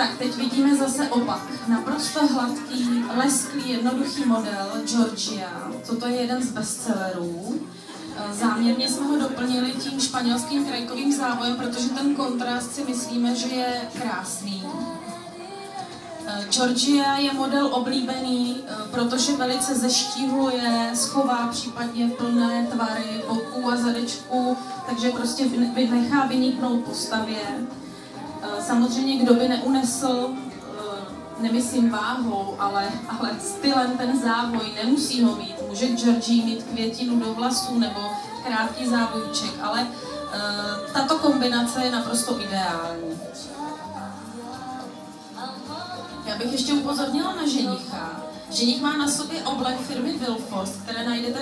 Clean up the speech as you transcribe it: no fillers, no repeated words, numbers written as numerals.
Tak, teď vidíme zase opak. Naprosto hladký, lesklý, jednoduchý model Georgia. Toto je jeden z bestsellerů. Záměrně jsme ho doplnili tím španělským krajkovým závojem, protože ten kontrast si myslíme, že je krásný. Georgia je model oblíbený, protože velice zeštíhluje, schová případně plné tvary boků a zadečků, takže prostě nechá vyniknout postavě. Samozřejmě, kdo by neunesl, nemyslím váhou, ale stylem ten závoj, nemusí ho mít. Může Georgie mít květinu do vlasů nebo krátký závojíček, ale tato kombinace je naprosto ideální. Já bych ještě upozornila na ženicha. Ženich má na sobě oblek firmy Wilfors, které najdete